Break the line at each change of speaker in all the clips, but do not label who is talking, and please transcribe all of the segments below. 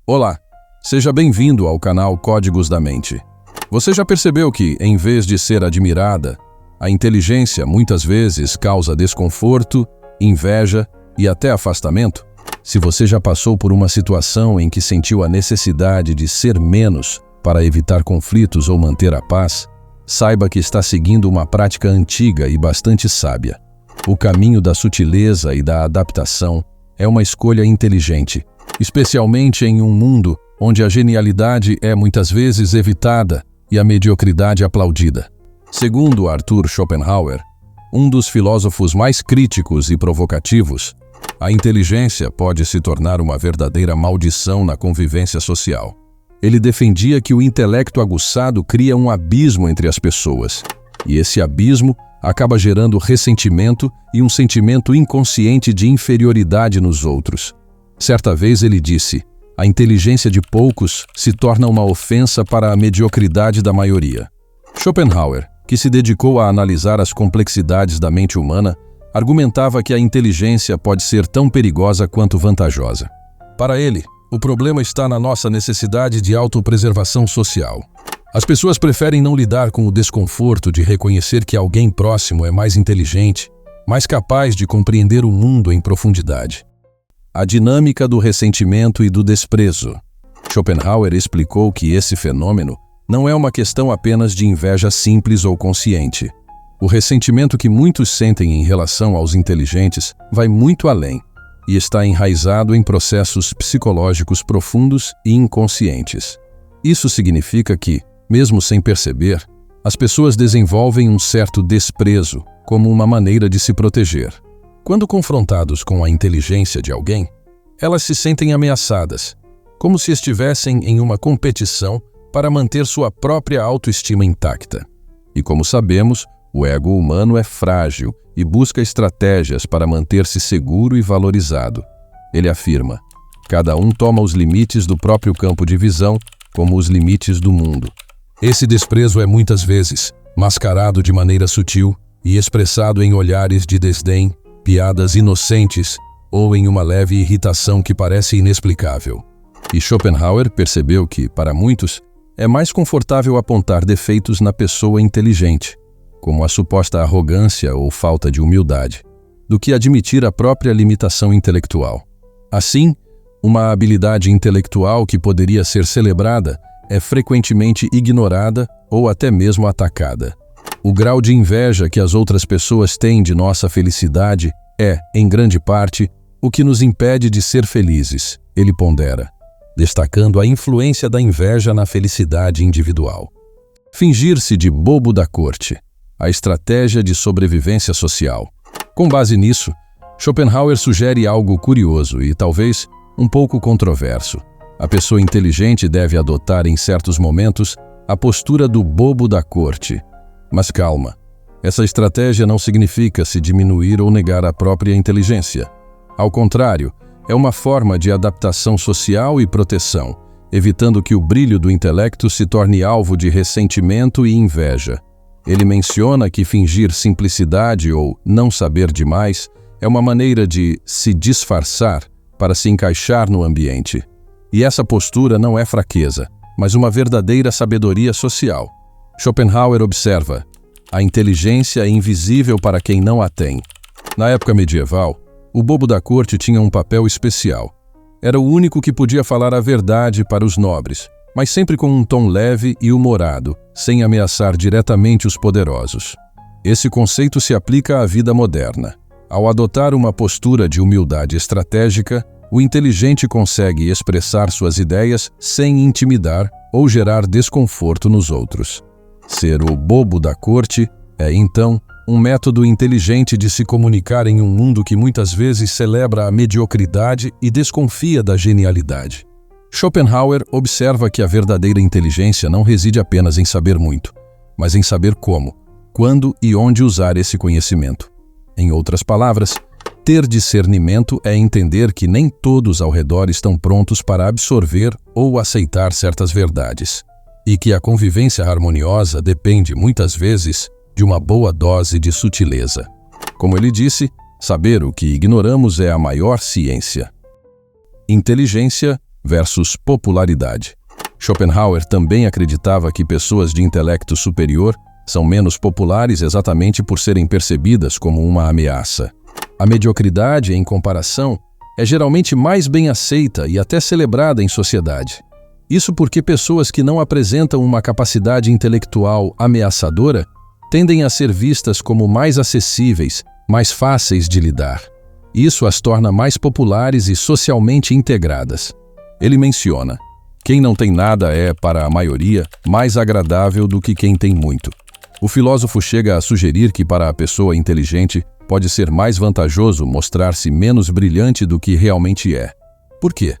Olá, seja bem-vindo ao canal Códigos da Mente. Você já percebeu que, em vez de ser admirada, a inteligência muitas vezes causa desconforto, inveja e até afastamento? Se você já passou por uma situação em que sentiu a necessidade de ser menos para evitar conflitos ou manter a paz, saiba que está seguindo uma prática antiga e bastante sábia. O caminho da sutileza e da adaptação é uma escolha inteligente, especialmente em um mundo onde a genialidade é muitas vezes evitada e a mediocridade aplaudida. Segundo Arthur Schopenhauer, um dos filósofos mais críticos e provocativos, a inteligência pode se tornar uma verdadeira maldição na convivência social. Ele defendia que o intelecto aguçado cria um abismo entre as pessoas, e esse abismo acaba gerando ressentimento e um sentimento inconsciente de inferioridade nos outros. Certa vez ele disse: a inteligência de poucos se torna uma ofensa para a mediocridade da maioria. Schopenhauer, que se dedicou a analisar as complexidades da mente humana, argumentava que a inteligência pode ser tão perigosa quanto vantajosa. Para ele, o problema está na nossa necessidade de autopreservação social. As pessoas preferem não lidar com o desconforto de reconhecer que alguém próximo é mais inteligente, mais capaz de compreender o mundo em profundidade. A dinâmica do ressentimento e do desprezo. Schopenhauer explicou que esse fenômeno não é uma questão apenas de inveja simples ou consciente. O ressentimento que muitos sentem em relação aos inteligentes vai muito além e está enraizado em processos psicológicos profundos e inconscientes. Isso significa que, mesmo sem perceber, as pessoas desenvolvem um certo desprezo como uma maneira de se proteger. Quando confrontados com a inteligência de alguém, elas se sentem ameaçadas, como se estivessem em uma competição para manter sua própria autoestima intacta. E como sabemos, o ego humano é frágil e busca estratégias para manter-se seguro e valorizado. Ele afirma: cada um toma os limites do próprio campo de visão como os limites do mundo. Esse desprezo é muitas vezes mascarado de maneira sutil e expressado em olhares de desdém, piadas inocentes ou em uma leve irritação que parece inexplicável. E Schopenhauer percebeu que, para muitos, é mais confortável apontar defeitos na pessoa inteligente, como a suposta arrogância ou falta de humildade, do que admitir a própria limitação intelectual. Assim, uma habilidade intelectual que poderia ser celebrada é frequentemente ignorada ou até mesmo atacada. O grau de inveja que as outras pessoas têm de nossa felicidade é, em grande parte, o que nos impede de ser felizes, ele pondera, destacando a influência da inveja na felicidade individual. Fingir-se de bobo da corte, a estratégia de sobrevivência social. Com base nisso, Schopenhauer sugere algo curioso e, talvez, um pouco controverso. A pessoa inteligente deve adotar, em certos momentos, a postura do bobo da corte. Mas calma, essa estratégia não significa se diminuir ou negar a própria inteligência. Ao contrário, é uma forma de adaptação social e proteção, evitando que o brilho do intelecto se torne alvo de ressentimento e inveja. Ele menciona que fingir simplicidade ou não saber demais é uma maneira de se disfarçar para se encaixar no ambiente. E essa postura não é fraqueza, mas uma verdadeira sabedoria social. Schopenhauer observa: a inteligência é invisível para quem não a tem. Na época medieval, o bobo da corte tinha um papel especial. Era o único que podia falar a verdade para os nobres, mas sempre com um tom leve e humorado, sem ameaçar diretamente os poderosos. Esse conceito se aplica à vida moderna. Ao adotar uma postura de humildade estratégica, o inteligente consegue expressar suas ideias sem intimidar ou gerar desconforto nos outros. Ser o bobo da corte é, então, um método inteligente de se comunicar em um mundo que muitas vezes celebra a mediocridade e desconfia da genialidade. Schopenhauer observa que a verdadeira inteligência não reside apenas em saber muito, mas em saber como, quando e onde usar esse conhecimento. Em outras palavras, ter discernimento é entender que nem todos ao redor estão prontos para absorver ou aceitar certas verdades, e que a convivência harmoniosa depende, muitas vezes, de uma boa dose de sutileza. Como ele disse, saber o que ignoramos é a maior ciência. Inteligência versus popularidade. Schopenhauer também acreditava que pessoas de intelecto superior são menos populares exatamente por serem percebidas como uma ameaça. A mediocridade, em comparação, é geralmente mais bem aceita e até celebrada em sociedade. Isso porque pessoas que não apresentam uma capacidade intelectual ameaçadora tendem a ser vistas como mais acessíveis, mais fáceis de lidar. Isso as torna mais populares e socialmente integradas. Ele menciona: quem não tem nada é, para a maioria, mais agradável do que quem tem muito. O filósofo chega a sugerir que para a pessoa inteligente pode ser mais vantajoso mostrar-se menos brilhante do que realmente é. Por quê?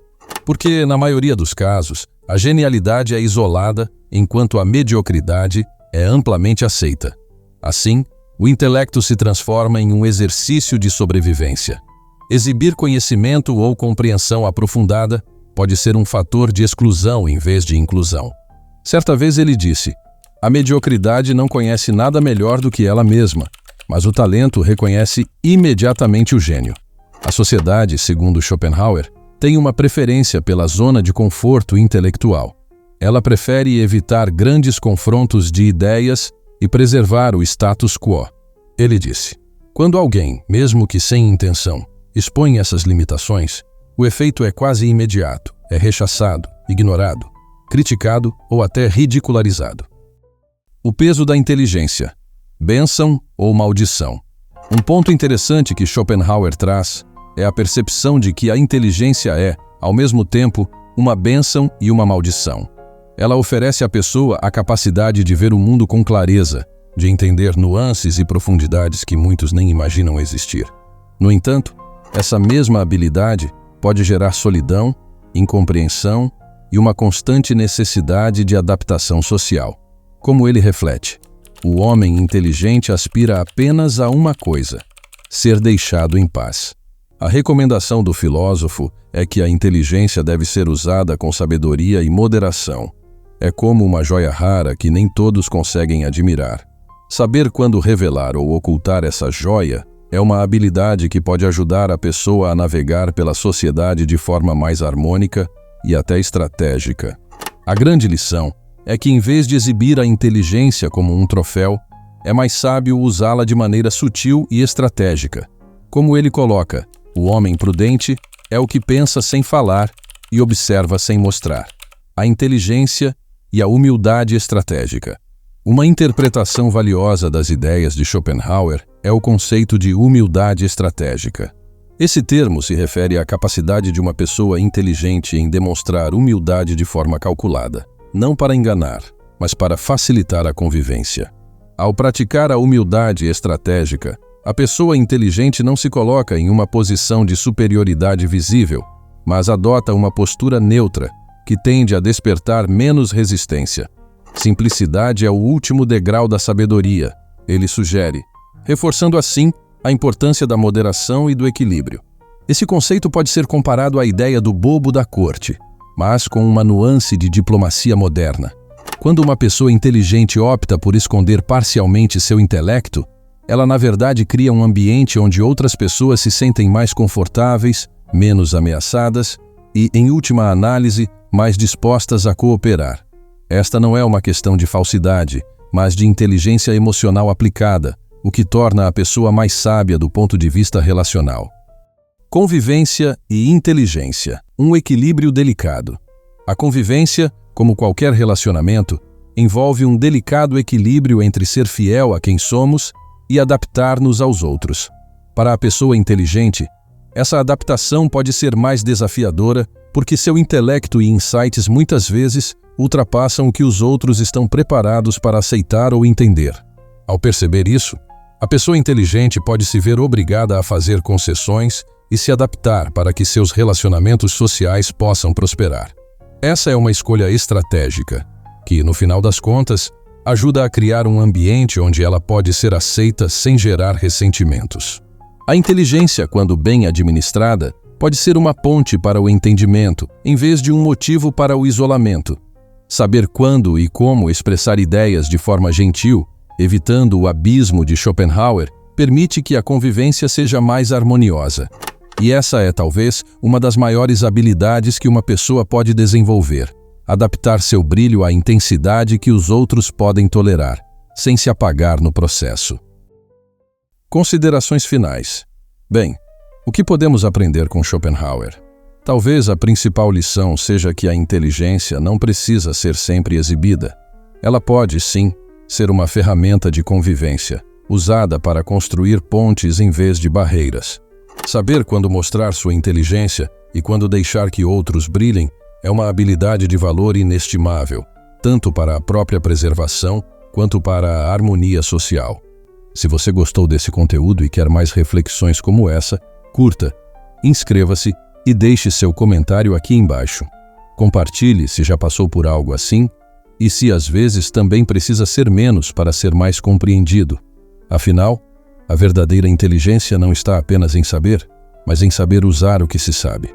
Porque, na maioria dos casos, a genialidade é isolada, enquanto a mediocridade é amplamente aceita. Assim, o intelecto se transforma em um exercício de sobrevivência. Exibir conhecimento ou compreensão aprofundada pode ser um fator de exclusão em vez de inclusão. Certa vez ele disse: a mediocridade não conhece nada melhor do que ela mesma, mas o talento reconhece imediatamente o gênio. A sociedade, segundo Schopenhauer, tem uma preferência pela zona de conforto intelectual. Ela prefere evitar grandes confrontos de ideias e preservar o status quo. Ele disse: quando alguém, mesmo que sem intenção, expõe essas limitações, o efeito é quase imediato, é rechaçado, ignorado, criticado ou até ridicularizado. O peso da inteligência: bênção ou maldição? Um ponto interessante que Schopenhauer traz é a percepção de que a inteligência é, ao mesmo tempo, uma bênção e uma maldição. Ela oferece à pessoa a capacidade de ver o mundo com clareza, de entender nuances e profundidades que muitos nem imaginam existir. No entanto, essa mesma habilidade pode gerar solidão, incompreensão e uma constante necessidade de adaptação social. Como ele reflete: o homem inteligente aspira apenas a uma coisa: ser deixado em paz. A recomendação do filósofo é que a inteligência deve ser usada com sabedoria e moderação. É como uma joia rara que nem todos conseguem admirar. Saber quando revelar ou ocultar essa joia é uma habilidade que pode ajudar a pessoa a navegar pela sociedade de forma mais harmônica e até estratégica. A grande lição é que, em vez de exibir a inteligência como um troféu, é mais sábio usá-la de maneira sutil e estratégica. Como ele coloca: o homem prudente é o que pensa sem falar e observa sem mostrar. A inteligência e a humildade estratégica. Uma interpretação valiosa das ideias de Schopenhauer é o conceito de humildade estratégica. Esse termo se refere à capacidade de uma pessoa inteligente em demonstrar humildade de forma calculada, não para enganar, mas para facilitar a convivência. Ao praticar a humildade estratégica, a pessoa inteligente não se coloca em uma posição de superioridade visível, mas adota uma postura neutra, que tende a despertar menos resistência. Simplicidade é o último degrau da sabedoria, ele sugere, reforçando assim a importância da moderação e do equilíbrio. Esse conceito pode ser comparado à ideia do bobo da corte, mas com uma nuance de diplomacia moderna. Quando uma pessoa inteligente opta por esconder parcialmente seu intelecto, ela na verdade cria um ambiente onde outras pessoas se sentem mais confortáveis, menos ameaçadas e, em última análise, mais dispostas a cooperar. Esta não é uma questão de falsidade, mas de inteligência emocional aplicada, o que torna a pessoa mais sábia do ponto de vista relacional. Convivência e inteligência, um equilíbrio delicado. A convivência, como qualquer relacionamento, envolve um delicado equilíbrio entre ser fiel a quem somos e adaptar-nos aos outros. Para a pessoa inteligente, essa adaptação pode ser mais desafiadora porque seu intelecto e insights muitas vezes ultrapassam o que os outros estão preparados para aceitar ou entender. Ao perceber isso, a pessoa inteligente pode se ver obrigada a fazer concessões e se adaptar para que seus relacionamentos sociais possam prosperar. Essa é uma escolha estratégica, que, no final das contas, ajuda a criar um ambiente onde ela pode ser aceita sem gerar ressentimentos. A inteligência, quando bem administrada, pode ser uma ponte para o entendimento, em vez de um motivo para o isolamento. Saber quando e como expressar ideias de forma gentil, evitando o abismo de Schopenhauer, permite que a convivência seja mais harmoniosa. E essa é, talvez, uma das maiores habilidades que uma pessoa pode desenvolver: adaptar seu brilho à intensidade que os outros podem tolerar, sem se apagar no processo. Considerações finais. Bem, o que podemos aprender com Schopenhauer? Talvez a principal lição seja que a inteligência não precisa ser sempre exibida. Ela pode, sim, ser uma ferramenta de convivência, usada para construir pontes em vez de barreiras. Saber quando mostrar sua inteligência e quando deixar que outros brilhem é uma habilidade de valor inestimável, tanto para a própria preservação quanto para a harmonia social. Se você gostou desse conteúdo e quer mais reflexões como essa, curta, inscreva-se e deixe seu comentário aqui embaixo. Compartilhe se já passou por algo assim e se às vezes também precisa ser menos para ser mais compreendido. Afinal, a verdadeira inteligência não está apenas em saber, mas em saber usar o que se sabe.